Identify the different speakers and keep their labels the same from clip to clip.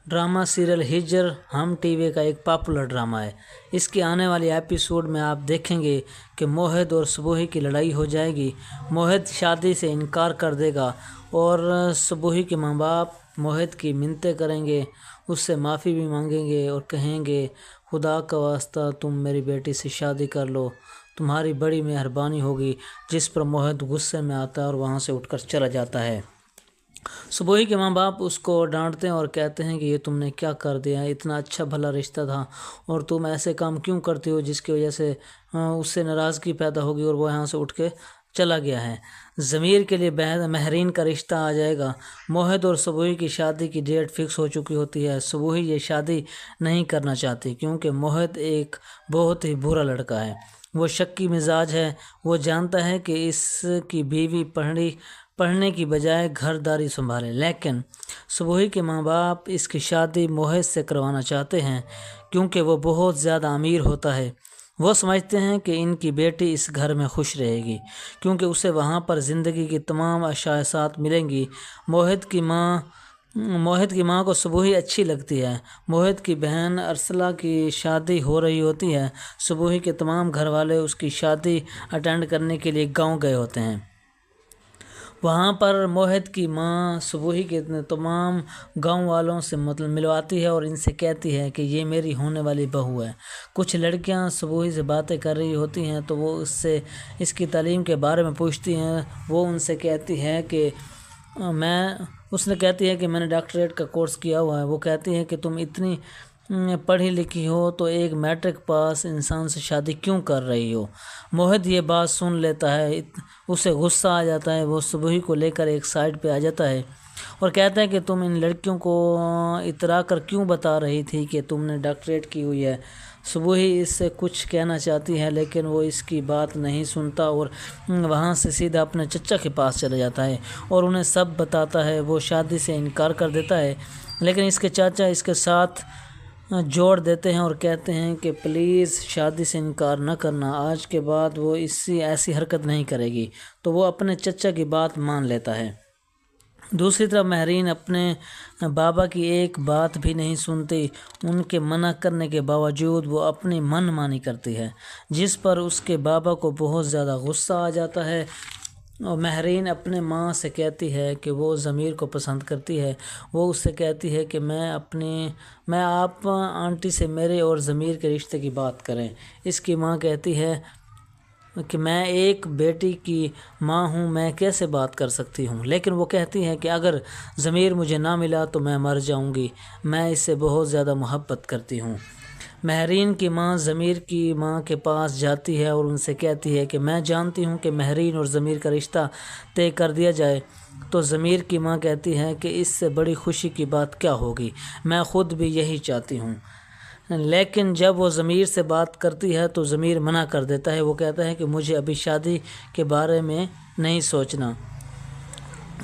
Speaker 1: Drama serial हिजर हम TV का एक पॉपुलर ड्रामा है। इसके आने वाले एपिसोड में आप देखेंगे कि मोहित और सुबोही की लड़ाई हो जाएगी। मोहित शादी से इनकार कर देगा और सुबोही के माँ बाप मोहित की मिन्नतें करेंगे, उससे माफ़ी भी मांगेंगे और कहेंगे खुदा का वास्ता तुम मेरी बेटी से शादी कर लो, तुम्हारी बड़ी मेहरबानी होगी। जिस पर मोहित गुस्से में आता है और वहाँ से उठकर चला जाता है। सुबोही के माँ बाप उसको डांटते हैं और कहते हैं कि ये तुमने क्या कर दिया है, इतना अच्छा भला रिश्ता था और तुम ऐसे काम क्यों करती हो जिसकी वजह से उससे नाराज़गी पैदा होगी और वो यहाँ से उठ के चला गया है। ज़मीर के लिए महरीन का रिश्ता आ जाएगा। मोहित और सुबोही की शादी की डेट फिक्स हो चुकी होती है। सुबोही ये शादी नहीं करना चाहती क्योंकि मोहित एक बहुत ही बुरा लड़का है, वो शक्की मिजाज है। वो जानता है कि इसकी बीवी पढ़ने की बजाय घरदारी संभाले, लेकिन सुबोही के माँ बाप इसकी शादी मोहित से करवाना चाहते हैं क्योंकि वो बहुत ज़्यादा अमीर होता है। वो समझते हैं कि इनकी बेटी इस घर में खुश रहेगी क्योंकि उसे वहाँ पर ज़िंदगी की तमाम आशाएं मिलेंगी। मोहित की माँ को सुबोही अच्छी लगती है। मोहित की बहन अरसला की शादी हो रही होती है। सुबोही के तमाम घर वाले उसकी शादी अटेंड करने के लिए गांव गए होते हैं। वहाँ पर मोहित की माँ सुबोही के तमाम गांव वालों से मिलवाती है और इनसे कहती है कि ये मेरी होने वाली बहू है। कुछ लड़कियां सुबोही से बातें कर रही होती हैं तो वो उससे इसकी तालीम के बारे में पूछती हैं। वो उनसे कहती है कि उसने कहती है कि मैंने डॉक्टरेट का कोर्स किया हुआ है। वो कहती है कि तुम इतनी पढ़ी लिखी हो तो एक मैट्रिक पास इंसान से शादी क्यों कर रही हो। मोहित ये बात सुन लेता है, उसे गुस्सा आ जाता है। वो सुबोही को लेकर एक साइड पे आ जाता है और कहता है कि तुम इन लड़कियों को इतरा कर क्यों बता रही थी कि तुमने डॉक्टरेट की हुई है। सुबोही इससे कुछ कहना चाहती है लेकिन वो इसकी बात नहीं सुनता और वहाँ से सीधा अपने चचा के पास चला जाता है और उन्हें सब बताता है। वो शादी से इनकार कर देता है लेकिन इसके चाचा इसके साथ जोड़ देते हैं और कहते हैं कि प्लीज़ शादी से इनकार न करना, आज के बाद वो ऐसी हरकत नहीं करेगी। तो वो अपने चचा की बात मान लेता है। दूसरी तरफ महरीन अपने बाबा की एक बात भी नहीं सुनती। उनके मना करने के बावजूद वो अपनी मनमानी करती है, जिस पर उसके बाबा को बहुत ज़्यादा गुस्सा आ जाता है। और महरीन अपने माँ से कहती है कि वो ज़मीर को पसंद करती है। वो उससे कहती है कि मैं आप आंटी से मेरे और ज़मीर के रिश्ते की बात करें। इसकी माँ कहती है कि मैं एक बेटी की माँ हूँ, मैं कैसे बात कर सकती हूँ। लेकिन वो कहती है कि अगर ज़मीर मुझे ना मिला तो मैं मर जाऊँगी, मैं इससे बहुत ज़्यादा मोहब्बत करती हूँ। महरीन की माँ ज़मीर की माँ के पास जाती है और उनसे कहती है कि मैं जानती हूँ कि महरीन और ज़मीर का रिश्ता तय कर दिया जाए। तो ज़मीर की माँ कहती है कि इससे बड़ी खुशी की बात क्या होगी, मैं ख़ुद भी यही चाहती हूँ। लेकिन जब वो ज़मीर से बात करती है तो ज़मीर मना कर देता है। वो कहता है कि मुझे अभी शादी के बारे में नहीं सोचना,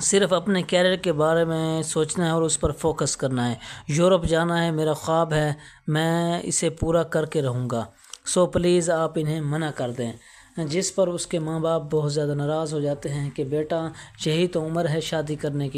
Speaker 1: सिर्फ अपने कैरियर के बारे में सोचना है और उस पर फोकस करना है। यूरोप जाना है मेरा ख्वाब है, मैं इसे पूरा करके रहूँगा, सो प्लीज़ आप इन्हें मना कर दें। जिस पर उसके माँ बाप बहुत ज़्यादा नाराज़ हो जाते हैं कि बेटा यही तो उम्र है शादी करने की।